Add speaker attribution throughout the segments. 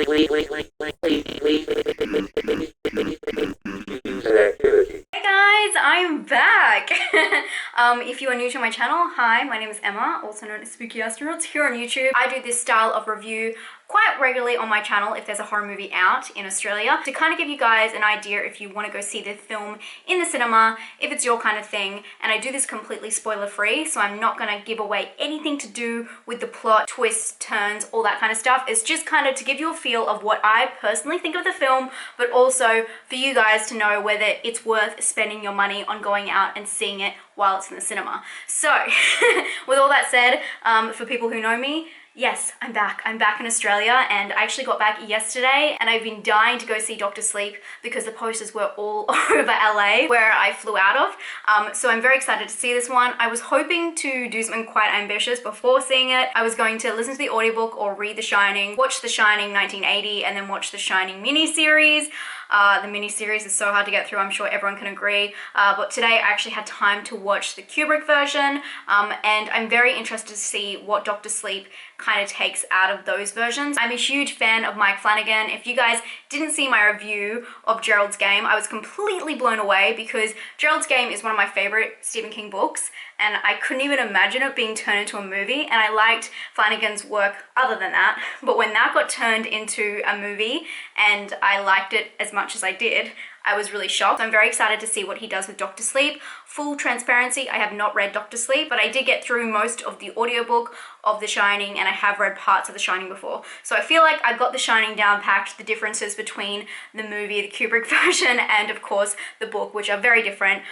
Speaker 1: Guys, I'm back! If you are new to my channel, hi, my name is Emma, also known as Spooky Astronauts here on YouTube. I do this style of review quite regularly on my channel if there's a horror movie out in Australia, to kind of give you guys an idea if you want to go see the film in the cinema, if it's your kind of thing. And I do this completely spoiler free, so I'm not going to give away anything to do with the plot, twists, turns, all that kind of stuff. It's just kind of to give you a feel of what I personally think of the film, but also for you guys to know whether it's worth spending your money on going out and seeing it while it's in the cinema. So with all that said, for people who know me, yes, I'm back. I'm back in Australia, and I actually got back yesterday, and I've been dying to go see Dr. Sleep because the posters were all over LA where I flew out of. So I'm very excited to see this one. I was hoping to do something quite ambitious before seeing it. I was going to listen to the audiobook or read The Shining, watch The Shining 1980, and then watch The Shining miniseries. The miniseries is so hard to get through, I'm sure everyone can agree. But today I actually had time to watch the Kubrick version, and I'm very interested to see what Dr. Sleep kind of takes out of those versions. I'm a huge fan of Mike Flanagan. If you guys didn't see my review of Gerald's Game, I was completely blown away because Gerald's Game is one of my favorite Stephen King books, and I couldn't even imagine it being turned into a movie, and I liked Flanagan's work other than that. But when that got turned into a movie and I liked it as much as I did, I was really shocked. I'm very excited to see what he does with Dr. Sleep. Full transparency, I have not read Dr. Sleep, but I did get through most of the audiobook of The Shining, and I have read parts of The Shining before. So I feel like I got The Shining down packed, the differences between the movie, the Kubrick version, and of course the book, which are very different.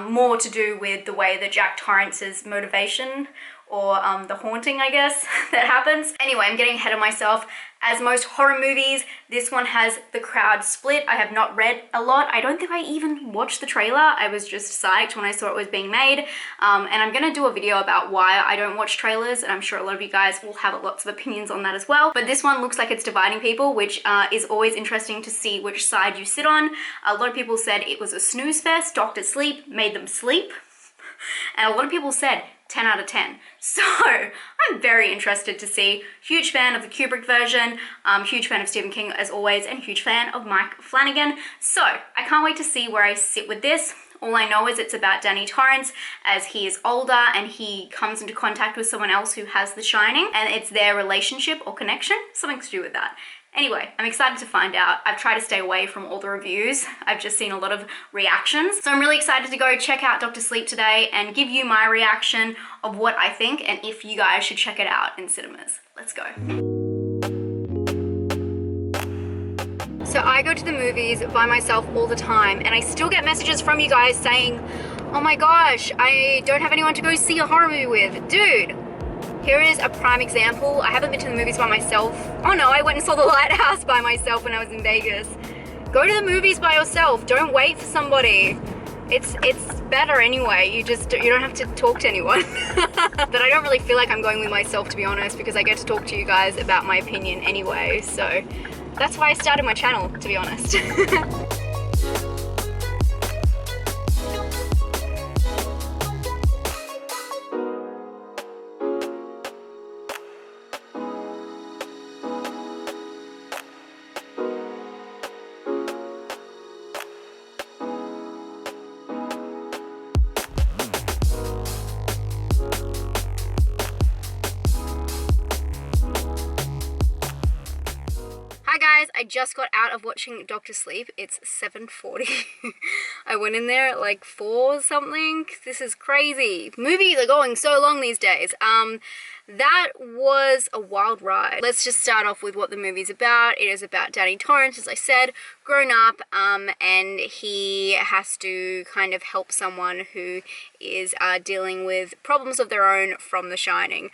Speaker 1: More to do with the way that Jack Torrance's motivation, or the haunting, I guess, that happens. Anyway, I'm getting ahead of myself. As most horror movies, this one has the crowd split. I have not read a lot. I don't think I even watched the trailer. I was just psyched when I saw it was being made. And I'm gonna do a video about why I don't watch trailers, and I'm sure a lot of you guys will have lots of opinions on that as well. But this one looks like it's dividing people, which is always interesting to see which side you sit on. A lot of people said it was a snooze fest. Dr. Sleep made them sleep. And a lot of people said 10 out of 10. So I'm very interested to see. Huge fan of the Kubrick version, huge fan of Stephen King as always, and huge fan of Mike Flanagan. So I can't wait to see where I sit with this. All I know is it's about Danny Torrance as he is older and he comes into contact with someone else who has The Shining, and it's their relationship or connection, something to do with that. Anyway, I'm excited to find out. I've tried to stay away from all the reviews. I've just seen a lot of reactions. So I'm really excited to go check out Dr. Sleep today and give you my reaction of what I think and if you guys should check it out in cinemas. Let's go. So I go to the movies by myself all the time, and I still get messages from you guys saying, oh my gosh, I don't have anyone to go see a horror movie with. Dude, here is a prime example. I haven't been to the movies by myself. Oh no, I went and saw The Lighthouse by myself when I was in Vegas. Go to the movies by yourself. Don't wait for somebody. It's better anyway. You don't have to talk to anyone. But I don't really feel like I'm going with myself, to be honest, because I get to talk to you guys about my opinion anyway. So that's why I started my channel, to be honest. I just got out of watching Dr. Sleep. It's 7:40. I went in there at like 4 something. This is crazy. Movies are going so long these days. That was a wild ride. Let's just start off with what the movie's about. It is about Danny Torrance, as I said, grown up, and he has to kind of help someone who is dealing with problems of their own from The Shining.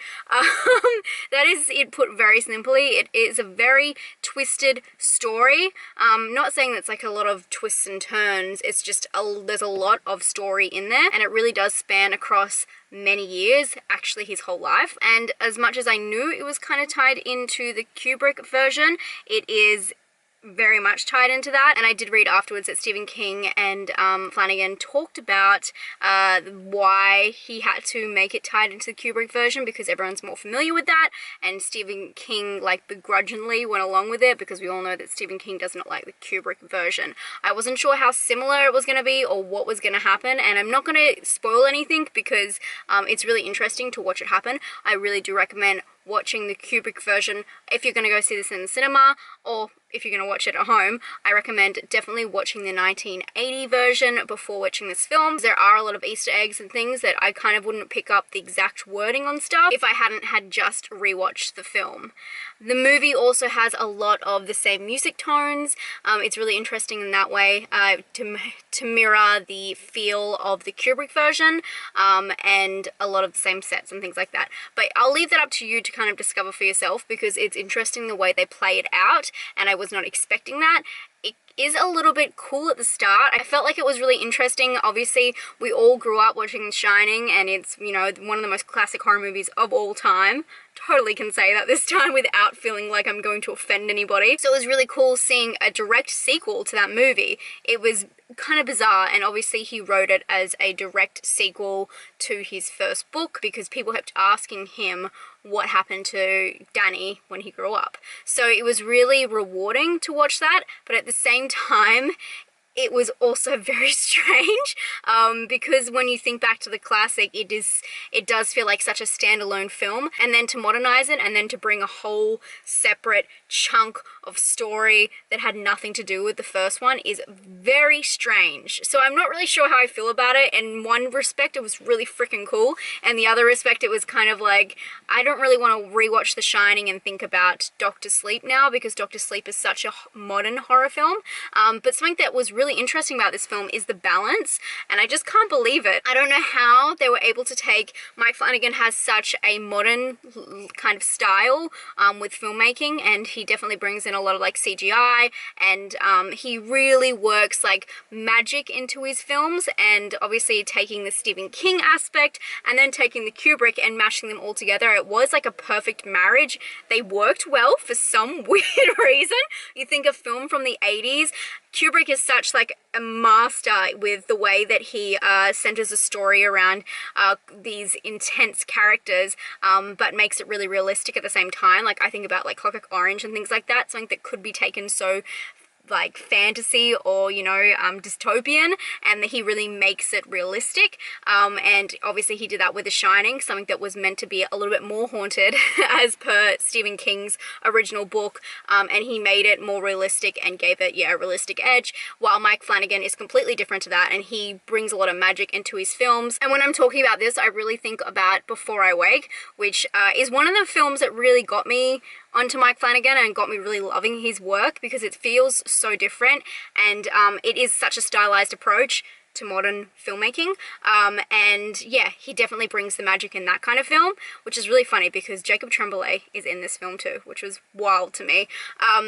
Speaker 1: That is it put very simply. It is a very twisted story. Not saying that's like a lot of twists and turns. It's just there's a lot of story in there, and it really does span across many years, actually his whole life. And as much as I knew it was kind of tied into the Kubrick version, it is very much tied into that. And I did read afterwards that Stephen King and Flanagan talked about why he had to make it tied into the Kubrick version, because everyone's more familiar with that, and Stephen King like begrudgingly went along with it because we all know that Stephen King does not like the Kubrick version. I wasn't sure how similar it was going to be or what was going to happen, and I'm not going to spoil anything because it's really interesting to watch it happen. I really do recommend watching the Kubrick version if you're going to go see this in the cinema, or if you're going to watch it at home. I recommend definitely watching the 1980 version before watching this film. There are a lot of Easter eggs and things that I kind of wouldn't pick up the exact wording on stuff if I hadn't had just rewatched the film. The movie also has a lot of the same music tones. It's really interesting in that way to mirror the feel of the Kubrick version, and a lot of the same sets and things like that. But I'll leave that up to you to kind of discover for yourself, because it's interesting the way they play it out, and I was not expecting that. It is a little bit cool at the start. I felt like it was really interesting. Obviously, we all grew up watching The Shining, and it's, you know, one of the most classic horror movies of all time. Totally can say that this time without feeling like I'm going to offend anybody. So it was really cool seeing a direct sequel to that movie. It was kind of bizarre, and obviously he wrote it as a direct sequel to his first book because people kept asking him what happened to Danny when he grew up. So it was really rewarding to watch that, but at the same time, it was also very strange because when you think back to the classic, it does feel like such a standalone film, and then to modernize it and then to bring a whole separate chunk of story that had nothing to do with the first one is very strange. So I'm not really sure how I feel about it. In one respect, it was really freaking cool, and the other respect, it was kind of like, I don't really want to rewatch The Shining and think about Doctor Sleep now, because Doctor Sleep is such a modern horror film. But something that was really interesting about this film is the balance, and I just can't believe it. I don't know how they were able to take, Mike Flanagan has such a modern kind of style with filmmaking, and he definitely brings in a lot of like CGI, and he really works like magic into his films, and obviously taking the Stephen King aspect and then taking the Kubrick and mashing them all together, it was like a perfect marriage. They worked well for some weird reason. You think a film from the 80s, Kubrick is such like a master with the way that he centers a story around these intense characters, but makes it really realistic at the same time. Like I think about like Clockwork Orange and things like that, something that could be taken so like fantasy or, you know, dystopian, and he really makes it realistic. And obviously he did that with The Shining, something that was meant to be a little bit more haunted as per Stephen King's original book, and he made it more realistic and gave it, yeah, a realistic edge, while Mike Flanagan is completely different to that, and he brings a lot of magic into his films. And when I'm talking about this, I really think about Before I Wake, which is one of the films that really got me onto Mike Flanagan and got me really loving his work, because it feels so different, and it is such a stylized approach to modern filmmaking, and yeah, he definitely brings the magic in that kind of film, which is really funny because Jacob Tremblay is in this film too, which was wild to me.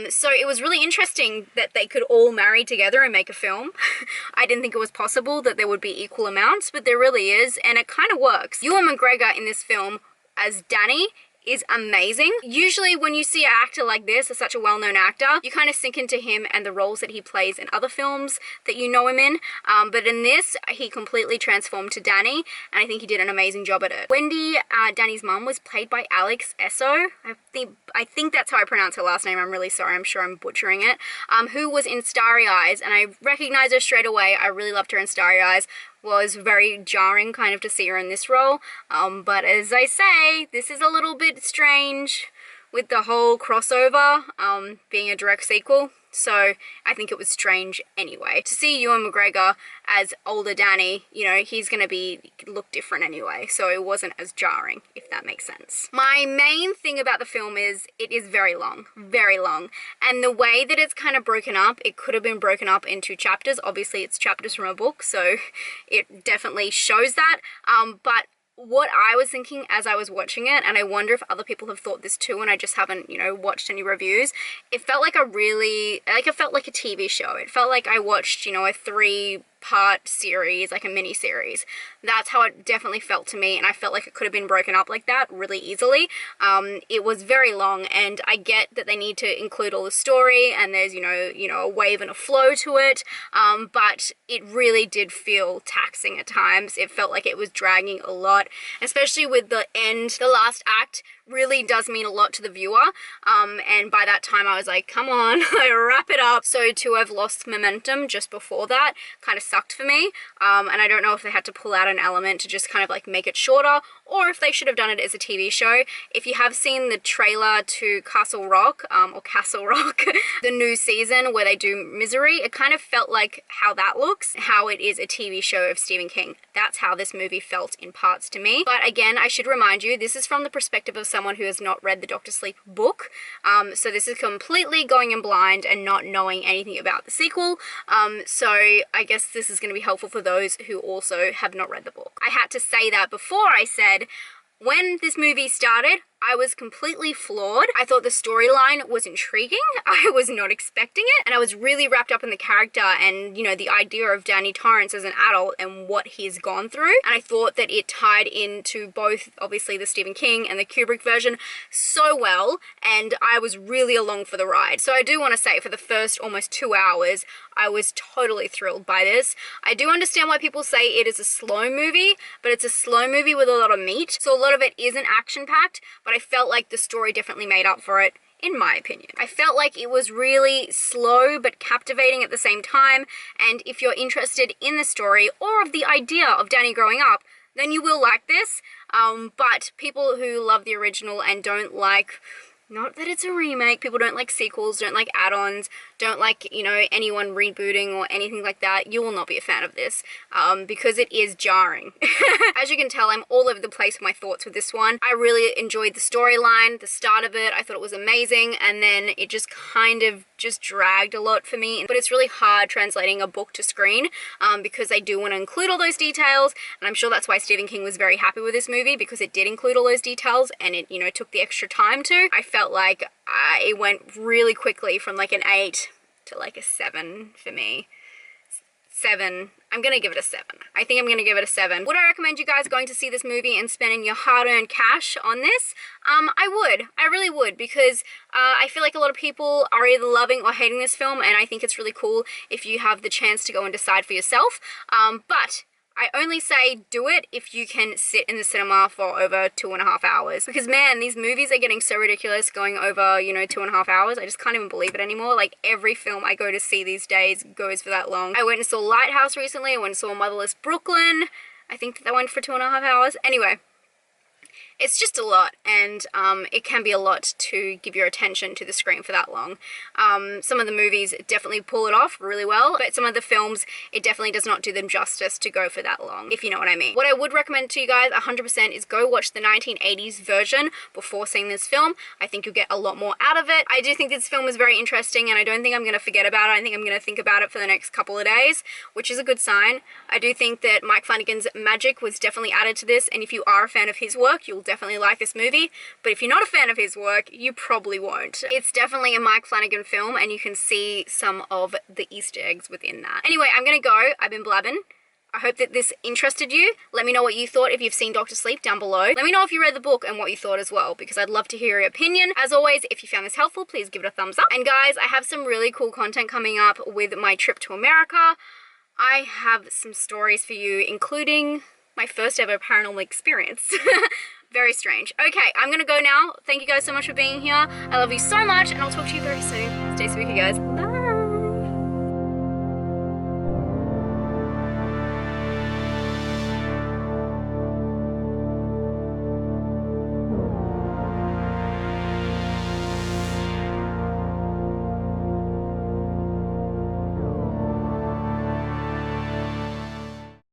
Speaker 1: So it was really interesting that they could all marry together and make a film. I didn't think it was possible that there would be equal amounts, but there really is, and it kind of works. Ewan McGregor in this film as Danny is amazing. Usually when you see an actor like this, such a well-known actor, you kind of sink into him and the roles that he plays in other films that you know him in, but in this, he completely transformed to Danny, and I think he did an amazing job at it. Wendy, Danny's mum, was played by Alex Esso. I think that's how I pronounce her last name. I'm really sorry, I'm sure I'm butchering it. Who was in Starry Eyes, and I recognized her straight away. I really loved her in Starry Eyes. Was very jarring kind of to see her in this role, but as I say, this is a little bit strange with the whole crossover being a direct sequel, so I think it was strange anyway. To see Ewan McGregor as older Danny, you know, he's gonna look different anyway, so it wasn't as jarring, if that makes sense. My main thing about the film is it is very long, and the way that it's kind of broken up, it could have been broken up into chapters. Obviously it's chapters from a book, so it definitely shows that, but what I was thinking as I was watching it, and I wonder if other people have thought this too and I just haven't, you know, watched any reviews, it felt like it felt like a TV show. It felt like I watched, you know, a 3 part series, like a mini series. That's how it definitely felt to me, and I felt like it could have been broken up like that really easily. It was very long, and I get that they need to include all the story, and there's you know a wave and a flow to it, but it really did feel taxing at times. It felt like it was dragging a lot, especially with the end. The last act really does mean a lot to the viewer, and by that time I was like, come on, wrap it up. So to have lost momentum just before that kind of sucked for me, and I don't know if they had to pull out an element to just kind of like make it shorter, or if they should have done it as a TV show. If you have seen the trailer to Castle Rock, or Castle Rock, the new season where they do Misery, it kind of felt like how that looks, how it is a TV show of Stephen King. That's how this movie felt in parts to me. But again, I should remind you, this is from the perspective of someone who has not read the Dr. Sleep book, so this is completely going in blind and not knowing anything about the sequel, so I guess this is going to be helpful for those who also have not read the book. I had to say that before I said, when this movie started, I was completely floored. I thought the storyline was intriguing. I was not expecting it, and I was really wrapped up in the character and, you know, the idea of Danny Torrance as an adult and what he's gone through. And I thought that it tied into both, obviously, the Stephen King and the Kubrick version so well, and I was really along for the ride. So I do want to say, for the first almost 2 hours, I was totally thrilled by this. I do understand why people say it is a slow movie, but it's a slow movie with a lot of meat. So a lot of it isn't action-packed, but I felt like the story definitely made up for it, in my opinion. I felt like it was really slow but captivating at the same time, and if you're interested in the story or of the idea of Danny growing up, then you will like this. But people who love the original and don't like, not that it's a remake, people don't like sequels, don't like add-ons, don't like, you know, anyone rebooting or anything like that, you will not be a fan of this, because it is jarring. As you can tell, I'm all over the place with my thoughts with this one. I really enjoyed the storyline, the start of it, I thought it was amazing, and then it just kind of just dragged a lot for me. But it's really hard translating a book to screen, because they do want to include all those details, and I'm sure that's why Stephen King was very happy with this movie, because it did include all those details, and it, you know, took the extra time to. I felt like it went really quickly from like an 8 to like a 7 for me. 7. I'm gonna give it a 7. I think I'm gonna give it a 7. Would I recommend you guys going to see this movie and spending your hard-earned cash on this? I would. I really would, because I feel like a lot of people are either loving or hating this film, and I think it's really cool if you have the chance to go and decide for yourself. But I only say do it if you can sit in the cinema for over 2.5 hours. Because man, these movies are getting so ridiculous, going over, you know, 2.5 hours. I just can't even believe it anymore. Like, every film I go to see these days goes for that long. I went and saw Lighthouse recently. I went and saw Motherless Brooklyn. I think that went for 2.5 hours. Anyway, it's just a lot, and it can be a lot to give your attention to the screen for that long. Some of the movies definitely pull it off really well, but some of the films, it definitely does not do them justice to go for that long, if you know what I mean. What I would recommend to you guys 100% is go watch the 1980s version before seeing this film. I think you'll get a lot more out of it. I do think this film is very interesting, and I don't think I'm going to forget about it. I think I'm going to think about it for the next couple of days, which is a good sign. I do think that Mike Flanagan's magic was definitely added to this, and if you are a fan of his work, you'll definitely like this movie. But if you're not a fan of his work, you probably won't. It's definitely a Mike Flanagan film, and you can see some of the Easter eggs within that. Anyway, I'm gonna go. I've been blabbing. I hope that this interested you. Let me know what you thought if you've seen Dr. Sleep down below. Let me know if you read the book and what you thought as well, because I'd love to hear your opinion. As always, if you found this helpful, please give it a thumbs up. And guys, I have some really cool content coming up with my trip to America. I have some stories for you, including my first ever paranormal experience. Very strange. Okay, I'm gonna go now. Thank you guys so much for being here. I love you so much, and I'll talk to you very soon. Stay spooky, guys. Bye.